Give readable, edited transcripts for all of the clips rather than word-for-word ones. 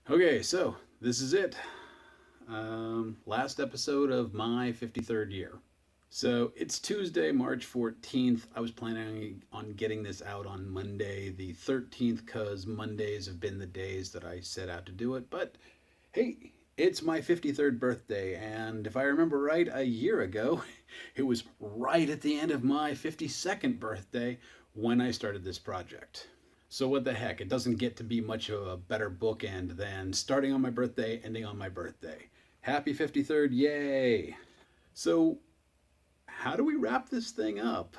Okay, so this is it. Last episode of my 53rd year. So it's Tuesday, March 14th. I was planning on getting this out on Monday, the 13th, because Mondays have been the days that I set out to do it. But hey, it's my 53rd birthday, and if I remember right, a year ago, it was right at the end of my 52nd birthday when I started this project. So what the heck? It doesn't get to be much of a better bookend than starting on my birthday, ending on my birthday. Happy 53rd, yay! So how do we wrap this thing up?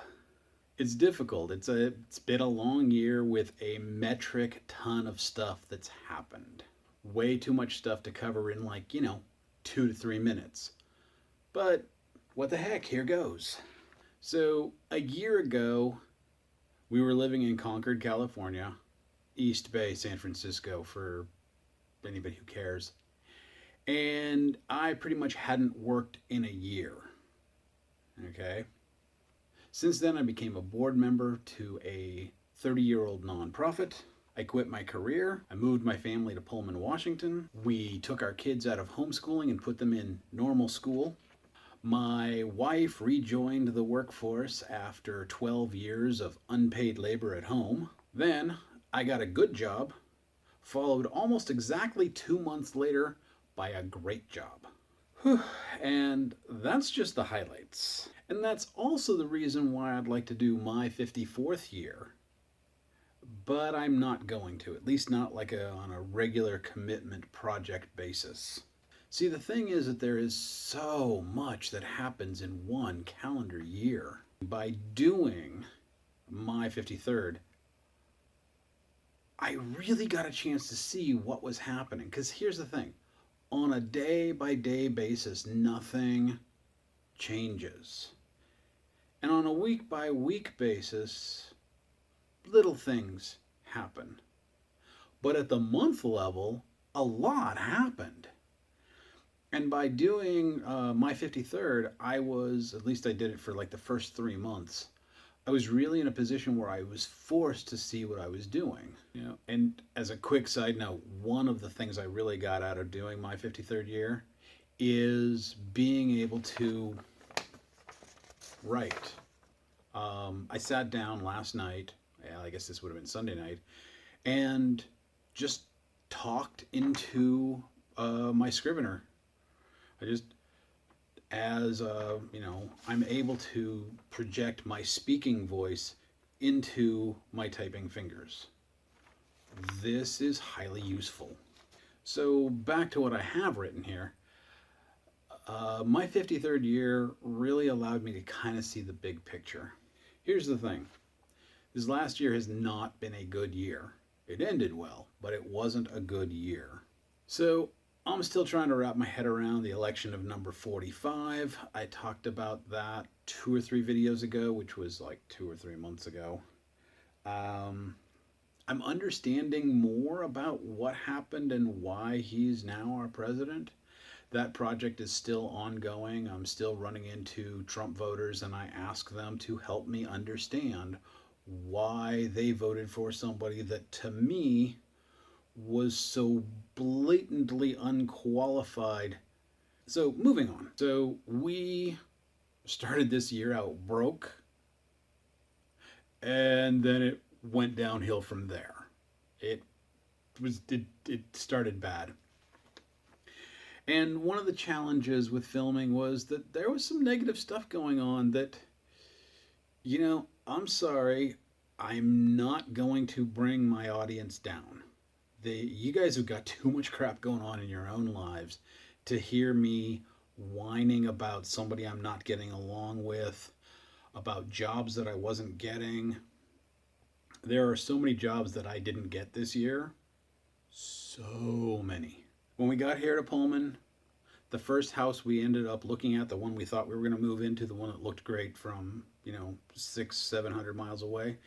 It's difficult. It's been a long year with a metric ton of stuff that's happened. Way too much stuff to cover in 2 to 3 minutes. But what the heck? Here goes. So a year ago, we were living in Concord, California, East Bay, San Francisco, for anybody who cares. And I pretty much hadn't worked in a year. Okay. Since then, I became a board member to a 30-year-old nonprofit. I quit my career. I moved my family to Pullman, Washington. We took our kids out of homeschooling and put them in normal school. My wife rejoined the workforce after 12 years of unpaid labor at home. Then I got a good job, followed almost exactly 2 months later by a great job. Whew. And that's just the highlights. And that's also the reason why I'd like to do my 54th year. But I'm not going to, at least not on a regular commitment project basis. See, the thing is that there is so much that happens in one calendar year. By doing my 53rd, I really got a chance to see what was happening. Because here's the thing, on a day by day basis, nothing changes. And on a week by week basis, little things happen. But at the month level, a lot happened. And by doing my 53rd, at least I did it for like the first 3 months. I was really in a position where I was forced to see what I was doing. And as a quick side note, one of the things I really got out of doing my 53rd year is being able to write. I sat down last night, I guess this would have been Sunday night, and just talked into my Scrivener. I just, I'm able to project my speaking voice into my typing fingers. This is highly useful. So, back to what I have written here. My 53rd year really allowed me to kind of see the big picture. Here's the thing, this last year has not been a good year. It ended well, but it wasn't a good year. So, I'm still trying to wrap my head around the election of number 45. I talked about that 2 or 3 videos ago, which was like 2 or 3 months ago. I'm understanding more about what happened and why he's now our president. That project is still ongoing. I'm still running into Trump voters and I ask them to help me understand why they voted for somebody that to me was so blatantly unqualified. So, moving on. So, we started this year out broke, and then it went downhill from there. It it started bad. And one of the challenges with filming was that there was some negative stuff going on that, I'm sorry, I'm not going to bring my audience down. You guys have got too much crap going on in your own lives to hear me whining about somebody I'm not getting along with, about jobs that I wasn't getting. There are so many jobs that I didn't get this year. So many. When we got here to Pullman, the first house we ended up looking at, the one we thought we were going to move into, the one that looked great from, 600, 700 miles away,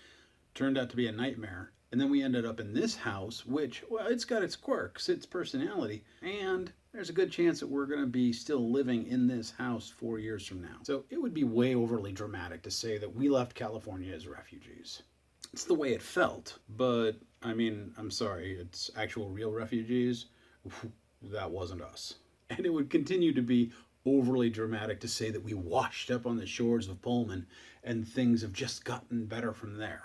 turned out to be a nightmare. And then we ended up in this house, which, well, it's got its quirks, its personality, and there's a good chance that we're going to be still living in this house 4 years from now. So it would be way overly dramatic to say that we left California as refugees. It's the way it felt, but I mean, I'm sorry, it's actual real refugees, That wasn't us. And it would continue to be overly dramatic to say that we washed up on the shores of Pullman and things have just gotten better from there.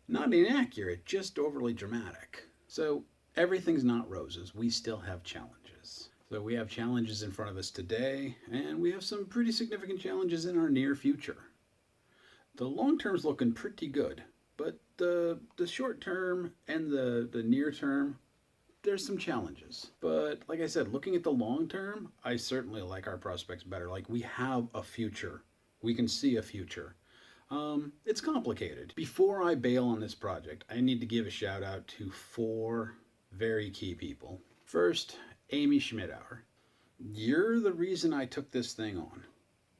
Not inaccurate, just overly dramatic. So everything's not roses. We still have challenges. So we have challenges in front of us today, and we have some pretty significant challenges in our near future. The long term's looking pretty good, but the short term and the near term, there's some challenges. But like I said, looking at the long term, I certainly like our prospects better. Like we have a future. We can see a future. It's complicated. Before I bail on this project, I need to give a shout out to four very key people. First, Amy Schmidauer. You're the reason I took this thing on.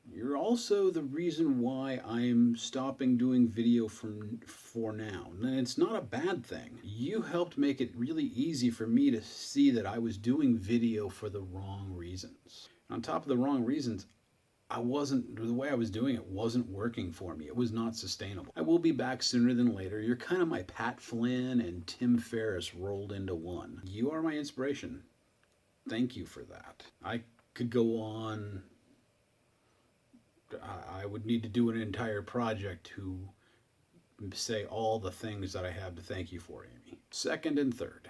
You're also the reason why I'm stopping doing video for now. And it's not a bad thing. You helped make it really easy for me to see that I was doing video for the wrong reasons. On top of the wrong reasons, the way I was doing it wasn't working for me. It was not sustainable. I will be back sooner than later. You're kind of my Pat Flynn and Tim Ferriss rolled into one. You are my inspiration. Thank you for that. I could go on. I would need to do an entire project to say all the things that I have to thank you for, Amy. Second and third,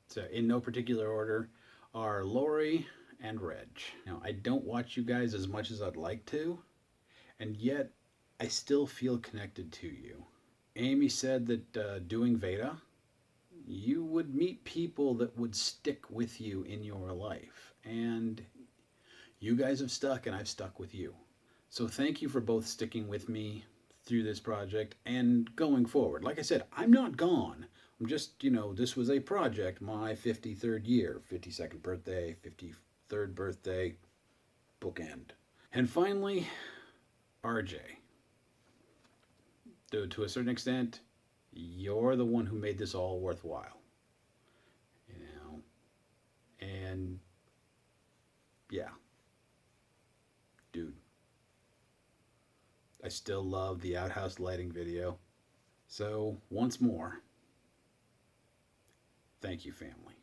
so in no particular order, are Lori and Reg. Now, I don't watch you guys as much as I'd like to, and yet I still feel connected to you. Amy said that doing Veda, you would meet people that would stick with you in your life, and you guys have stuck, and I've stuck with you. So thank you for both sticking with me through this project and going forward. Like I said, I'm not gone. I'm just, this was a project, my 53rd year, 52nd birthday, 53rd birthday, bookend. And finally, RJ. To a certain extent, you're the one who made this all worthwhile. And yeah, dude. I still love the outhouse lighting video. So, once more, thank you, family.